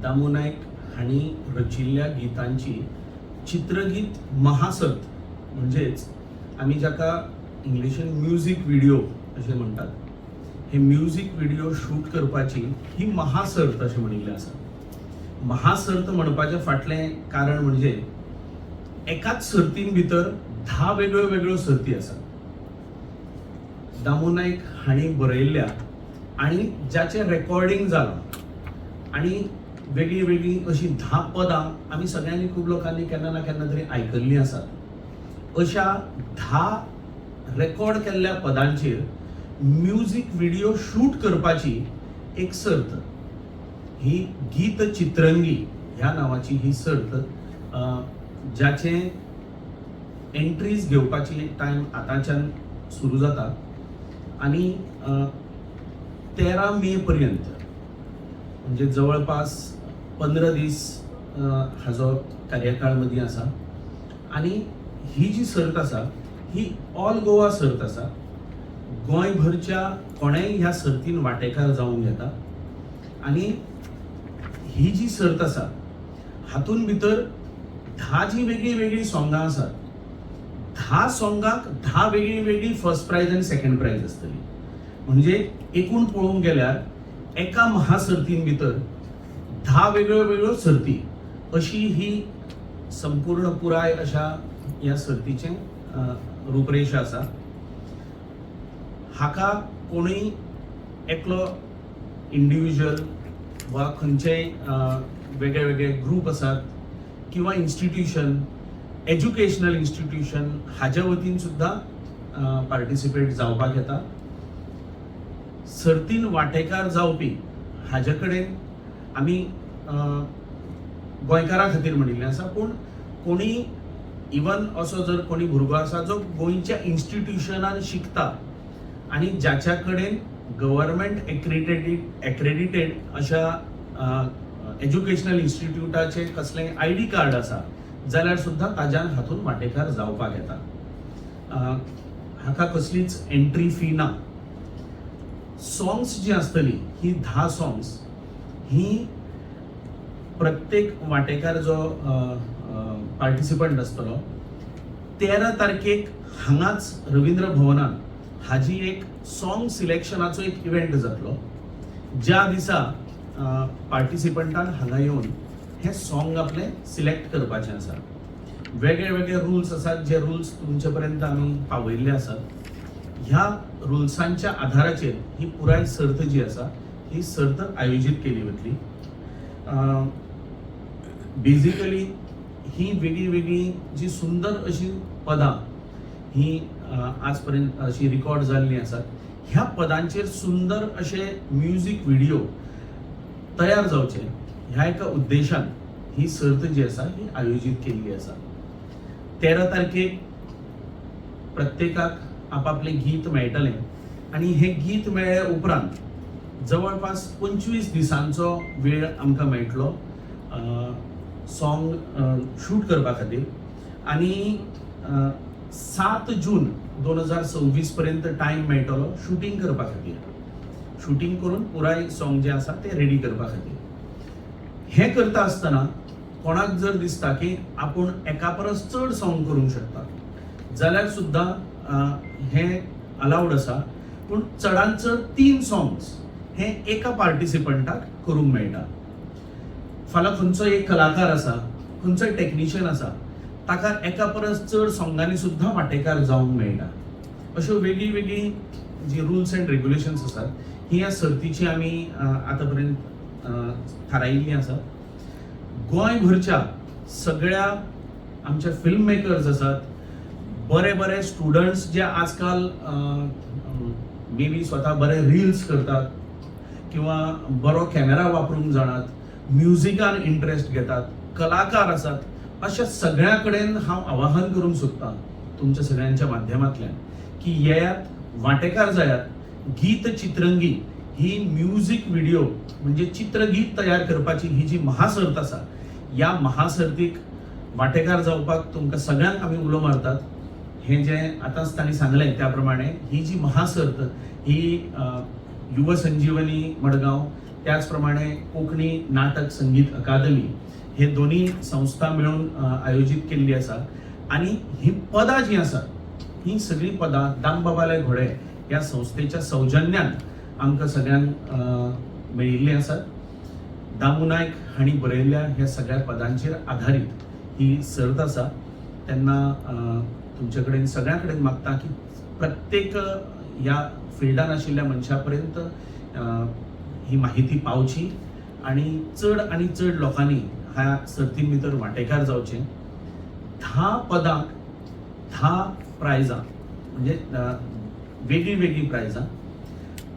दामू नायक हांणी रचिल्ल्या गितांची चित्रगीत महासर्त म्हणजेच आमी जाका इंग्लिशीन म्युझिक व्हिडिओ अशें म्हणटात, हे म्युझिक व्हिडिओ शूट करपाची ही महासर्त अशें म्हणिल्लें आसा. महासर्त म्हणपाचें फाटलें कारण म्हणजे एकाच सर्तीन भितर 10 वेगळ्यो वेगळ्यो सर्ती आसात. दामू नायक हांणी बरयल्ल्या आनी जाचें रेकॉर्डिंग जालां आनी वेगळी वेगळी अशी 10 पदां आमी सगळ्यांनी खूब लोकांनी केन्ना ना केन्ना तरी आयकल्लीं आसात. अशा 10 रेकॉर्ड केल्ल्या पदांचेर म्युझिक व्हिडिओ शूट करपाची एक सर्त, ही गीत चित्रंगी ह्या नावाची ही सर्त, ज्याचे एंट्रीज घेवपाची टायम आतांच्यान सुरू जाता आनी 13 मे पर्यंत म्हणजे जवळपास 15 दीस हाजो कार्यकाळ मदीं आसा. आनी ही जी सर्त आसा ही ऑल गोवा सर्त आसा. गोंयभरच्या कोणेय ह्या सर्तीन वांटेकार जावंक येता आनी ही जी सर्त आसा हातून भितर 10 जी वेगळी वेगळी सॉंगां आसात. 10 सॉंगाक 10 वेगळी वेगळी फर्स्ट प्राइज आनी सेकंड प्राइज आसतली. म्हणजे एकूण पळोवंक गेल्यार एका महासर्तीन भितर 10 वेगळ्यो वेगळ्यो सर्ती अशी ही संपूर्ण पुराय अशा ह्या सर्तीचें रूपरेषा आसा. हाका कोणूय एकलो इंडिव्हिज्युअल वा खंयचेय वेगळे वेगळे ग्रूप आसात किंवा इन्स्टिट्यूशन, एज्युकेशनल इन्स्टिट्यूशन हाच्या वतीन सुद्धा पार्टिसिपेट जावपाक येता. सर्तीन वांटेकार जावपी हाजे कडेन आमी गोंयकारां खातीर म्हणिल्लें आसा, पूण कोणी इवन असो जर कोणी भुरगो आसा जो गोंयच्या इन्स्टिट्यूशनान शिकता आनी जाच्या कडेन गव्हर्नमेंट एक्रेडिटेड अशा एज्युकेशनल इन्स्टिट्यूटाचे कसलेंय ID कार्ड आसा जाल्यार सुद्धा ताज्यान हातून वांटेकार जावपाक येता. हाका कसलीच एंट्री फी ना. सॉंग्स जी आसतली ही 10 सॉंग्स ही प्रत्येक वांटेकार जो पार्टिसिपंट आसतलो 13 तारखेक हांगाच रवींद्र भवनान हाजी एक सॉंग सिलेक्शनाचो एक इव्हेंट जातलो. ज्या दिसा पार्टिसिपंटान हांगा येवन हे सॉंग आपले सिलेक्ट करपाचें आसा. वेगळे वेगळे रुल्स आसात, जे रुल्स तुमचे पर्यंत आमी पावयल्ले आसात. ह्या रुल्सांच्या आधाराचेर ही पुराय सर्त जी आसा ही सर्त आयोजीत केली वतली. बेजिकली ही वेगळी वेगळी जी सुंदर अशी पदां ही आज पर्यंत अशी रिकॉर्ड जाल्ली आसात. ह्या पदांचेर सुंदर अशे म्युझिक व्हिडिओ तयार जावचे ह्या एका उद्देशान ही सर्त जी आसा ही आयोजीत केल्ली आसा. 13 तारखेक प्रत्येकाक आपापले गीत मेळटलें आनी हे गीत मेळ्ळे उपरांत जवळपास 25 दिसांचो वेळ आमकां मेळटलो सॉंग शूट करपा खातीर. आनी 7 जून 2026 पर्यंत टायम मेळटलो शूटिंग करपा खातीर. शूटिंग करून पुराय सॉंग जे आसा ते रेडी करपा खातीर. हे करता आसतना कोणाक जर दिसता की आपूण एका परस चड सॉंग करूंक शकता जाल्यार सुद्धा हे अलाउड आसा. पूण चडांत चड 3 सॉंग्स हे एका पार्टिसिपंटाक करूंक मेळटा. फाल्यां खंयचो एक कलाकार आसा, खंयचोय टेक्निशियन आसा, ताका एका परस चड सॉंगांनी सुद्धा वांटेकार जावंक मेळटा. अश्यो वेगळी वेगळी जी रुल्स एंड रेग्युलेशन्स आसात ही ह्या सर्तीची आमी आतां पर्यंत थारायिल्ली आसा. गोंयभरच्या सगळ्या आमच्या फिल्म मेकर्स आसात, बरे बरे स्टुडंट्स जे आजकाल मे बी स्वता बरे रील्स करतात किंवा बरो कॅमेरा वापरूंक जाणात, म्युझिकान इंटरेस्ट घेतात, कलाकार आसात, अशा सगळ्या कडेन हांव आवाहन करूंक सोदतां तुमच्या सगळ्यांच्या माध्यमांतल्यान की येयात, वांटेकार जायात. गीत चित्रंगी ही म्युझिक व्हिडिओ म्हणजे चित्रगीत तयार करपाची ही जी महासर्त आसा या महासर्तीक वांटेकार जावपाक तुमकां सगळ्यांक आमी उलो मारतात. हे जे आतांच तांणी सांगलें त्या प्रमाणे ही जी महासर्त ही युवा संजीवनी मडगांव त्याचप्रमाणे कोंकणी नाटक संगीत अकादमी हे दोन्ही संस्था मिळून आयोजित केल्ली आसा आणि ही पदां जी आसात ही सगळी पदां दामबाबाले घोडे ह्या संस्थेच्या सौजन्यान आमकां सगळ्यांक मेळिल्ली आसात. दामू नायक हांणी बरयल्ल्या ह्या सगळ्या पदांचेर आधारीत ही सर्त आसा. तेन्ना तुमचे कडेन सगळ्यां कडेन मागता की प्रत्येक ह्या फिल्डान आशिल्ल्या मनशा पर्यंत ही माहिती पावची आणि चड लोकांनी ह्या सर्तीन भितर वांटेकार जावचे. 10 पदांक 10 प्रायजां म्हणजे वेगळी वेगळी प्रायजां.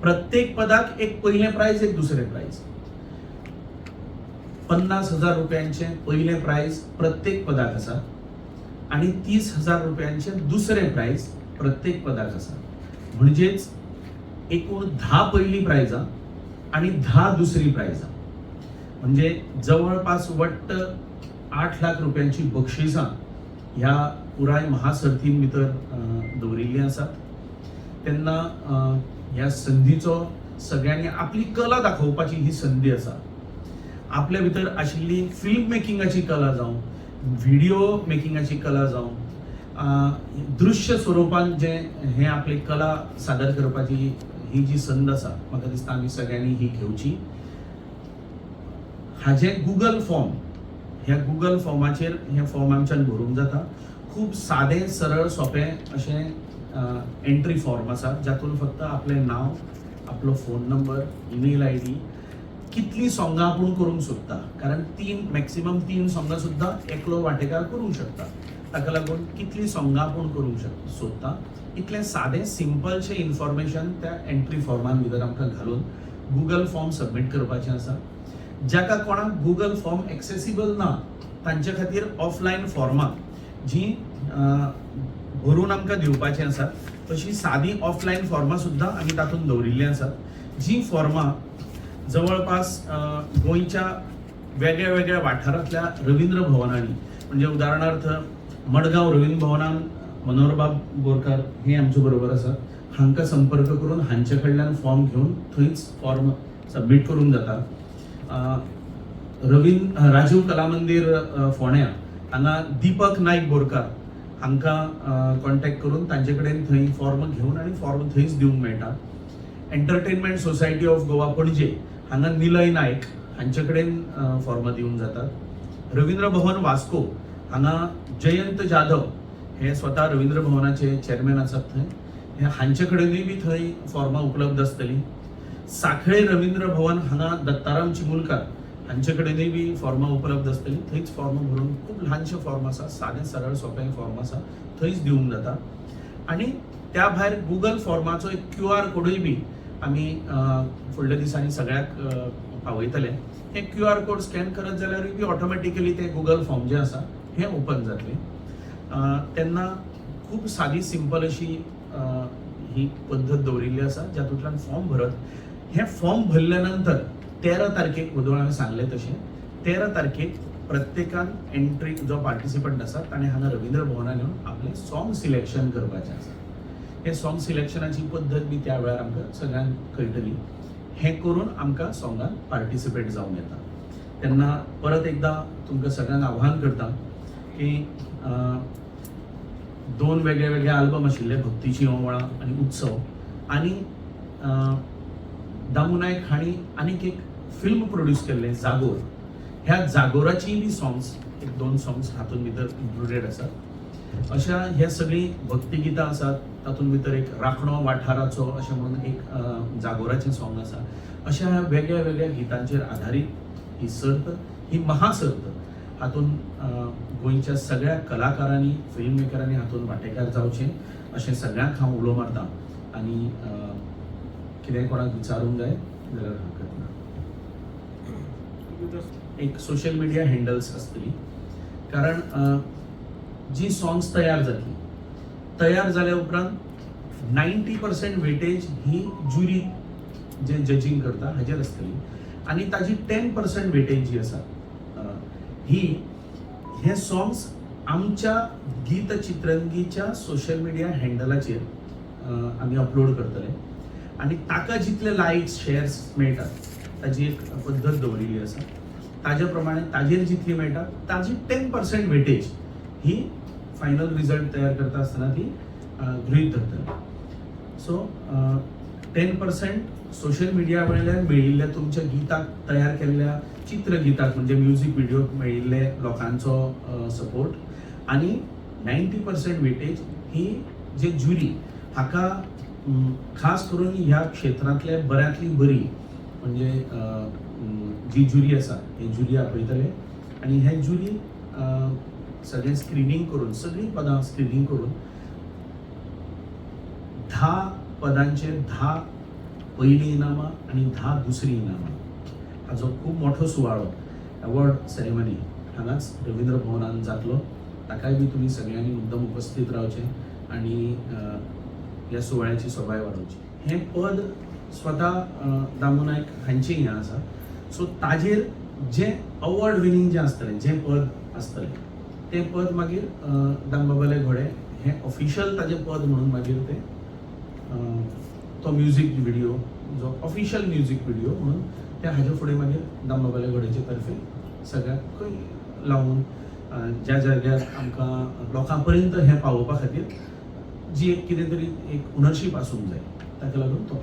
प्रत्येक पदाक एक पयलें प्रायज एक दुसरें प्रायज. 50,000 रुपयांचे पयलें प्रायज प्रत्येक पदाक आसा आणि 30,000 रुपयांचे दुसरें प्रायज प्रत्येक पदाक आसा. म्हणजेच एकूण 10 पहिली प्रायजां आणि 10 दुसरी प्रायजां म्हणजे जवळपास वट्ट 8 लाख रुपयांची बक्षिसां ह्या पुराय महासर्तीन भितर दवरिल्लीं आसात. तेन्ना ह्या संधीचो सगळ्यांनी आपली कला दाखोवपाची ही संधी आसा. आपल्या भितर आशिल्ली फिल्म मेकिंगाची कला जावं, व्हिडिओ मेकिंगाची कला जावं, दृश्य स्वरूपान जे हे आपली कला सादर करपाची ही जी संद आसा म्हाका दिसता आमी सगळ्यांनी ही घेवची. हाजे गुगल फॉर्म ह्या गुगल फॉर्माचेर हे फॉर्म आमच्यान भरूंक जाता. खूब सादें सरळ सोपें अशें एंट्री फॉर्म आसा जातून फक्त आपलें नांव, आपलो फोन नंबर, ईमेल आयडी, कितली सोंगां आपूण करूंक सोदता कारण मॅक्सिमम 3 सोंगां सुद्दां एकलो वांटेकार करूंक शकता. ताका लागून कितली सोंगां आपूण करूंक सोदता इतलें सादें सिंपलशें इन्फॉर्मेशन त्या एंट्री फॉर्मान भितर आमकां घालून गुगल फॉर्म सबमीट करपाचें आसा. जाका कोणाक गुगल फॉर्म एक्सेसिबल ना तांचे खातीर ऑफलायन फॉर्मां जी भरून आमकां दिवपाचें आसा तशी सादी ऑफलायन फॉर्मां सुद्दां आमी तातूंत दवरिल्लीं आसात. जी फॉर्मां जवळपास गोंयच्या वेगळ्या वेगळ्या वाठारांतल्या रवींद्र भवनांनी म्हणजे उदाहरणार्थ मडगांव रवींद्र भवनान मनोहरबाब बोरकार हे आमचे बरोबर आसात. हांकां संपर्क करून हांचे कडल्यान फॉर्म घेवन थंयच फॉर्म सबमीट करूंक जाता. राजीव कला मंदिर फोंड्या हांगा दीपक नायक बोरकार हांकां कॉन्टॅक्ट करून तांचे कडेन थंय फॉर्म घेवन आनी फॉर्म थंयच दिवंक मेळटा. एंटरटेनमेंट सोसायटी ऑफ गोवा पणजे हांगा निलय नायक हांचे कडेन फॉर्म दिवंक जातात. रवींद्र भवन वास्को हांगा जयंत जाधव हे स्वता रवींद्र भवनाचे चेअरमॅन आसात थंय. हे हांचे कडेनूय बी थंय फॉर्मां उपलब्ध आसतलीं. साखळे रवींद्र भवन हांगा दत्ताराम चिमुलकार हांचे कडेनूय बी फॉर्मां उपलब्ध आसतलीं. थंयच फॉर्म भरून खूब ल्हानशे फॉर्म आसा, सादें सरळ सोंपें फॉर्म आसा, थंयच दिवंक जाता. आनी त्या भायर गुगल फॉर्माचो एक QR कोडूय बी आमी फुडल्या दिसांनी सगळ्याक पावयतले. हे QR कोड स्कॅन करत जाल्यारूय बी ऑटोमॅटिकली ते गुगल फॉर्म जे आसा हे ओपन जातले. तेन्ना खूब सादी सिंपल अशी ही पद्दत दवरिल्ली आसा जातूंतल्यान फॉर्म भरत. हे फॉर्म भरल्या नंतर 13 तारखेक वदळ हांवें सांगले तशें 13 तारखेक प्रत्येकान एंट्री जो पार्टिसिपंट आसा ताणें हांगा रवींद्र भवनान येवन आपलें सॉंग सिलेक्शन करपाचें आसा. हे सॉंग सिलेक्शनाची पद्दत बी त्या वेळार आमकां सगळ्यांक कळटली. हें करून आमकां सॉंगान पार्टिसिपेट जावंक येता. तेन्ना परत एकदां तुमकां सगळ्यांक आव्हान करता की 2 वेगळे वेगळे आल्बम आशिल्ले भक्तीची ओंवळां आनी उत्सव आनी दामू नायक हांणी आनीक एक फिल्म प्रोड्यूस केल्लें जागोर. ह्या जागोराची बी सॉंग्स 1-2 सॉंग्स हातूंत भितर इन्क्लुडेड आसात. अशा हे सगळी भक्तिगितां आसात. तातूंत भितर एक राखणो वाठाराचो अशें म्हणून एक जागोराचें सॉंग आसा. अशा ह्या वेगळ्या वेगळ्या गितांचेर आधारीत ही सर्त, ही महासर्त हातूंत गोंयच्या सगळ्या कलाकारांनी, फिल्म मेकरांनी हातूंत वांटेकार जावचें अशें सगळ्यांक हांव उलो मारतां. आनी कितेंय कोणाक विचारूंक जाय जाल्यार हरकत ना. एक सोशल मिडिया हँडल्स आसतली कारण जी सॉंग्स तयार जातली तयार जाल्या उपरांत 90% वेटेज ही ज्युरी जे जजींग करता हाजेर आसतली आनी ताजी 10% वेटेज जी आसा ही हे सॉंग्स आमच्या गीत चित्रंगीच्या सोशल मिडिया हँडलाचेर आमी अपलोड करतले आनी ताका जितले लायक्स शेअर्स मेळटात ताजी एक पद्दत दवरिल्ली आसा. ताजे प्रमाणे ताजेर जितली मेळटा ताजी 10% वेटेज ही फायनल रिजल्ट तयार करता आसतना ती गृहीत धरतली. सो 10% सोशल मिडिया वयल्यान मेळिल्ल्या तुमच्या गिताक तयार केल्ल्या चित्रगिताक म्हणजे म्युझिक व्हिडिओक मेळिल्ले लोकांचो सपोर्ट आणि 90% वेटेज ही जे ज्युरी हाका खास करून ह्या क्षेत्रांतले बऱ्यांतली बरी म्हणजे जी ज्युरी आसा ही ज्युरी आपयतले आणि हे ज्युरी सगळें स्क्रिनींग करून सगळीं पदां स्क्रिनींग करून 10 पदांचेर 10 पयलीं इनामां आणि 10 दुसरी इनामां हाजो खूब मोठो सुवाळो अवॉर्ड सेरेमनी हांगाच रवींद्र भवनान जातलो. ताकाय बी तुमी सगळ्यांनी मुद्दम उपस्थित रावचे आणि ह्या सुवाळ्याची सोबाय वाडोवची. हें पद स्वता दामू नायक हांचें हें आसा. सो ताजेर जें अवॉर्ड विनींग जें आसतलें जें पद आसतलें तें पद मागीर दामबाबाले घोडे हें ऑफिशियल ताजें पद म्हणून मागीर तें तो म्युझिक व्हिडिओ जो ऑफिशियल म्युझिक व्हिडिओ म्हणून ते हाजे फुडें मागीर दामबाबाले घोड्याचे तर्फे सगळ्याक खंय लावून ज्या जाग्यार आमकां लोकां पर्यंत हें पावोवपा खातीर जी एक कितें तरी एक ओनरशीप आसूंक जाय ताका लागून तो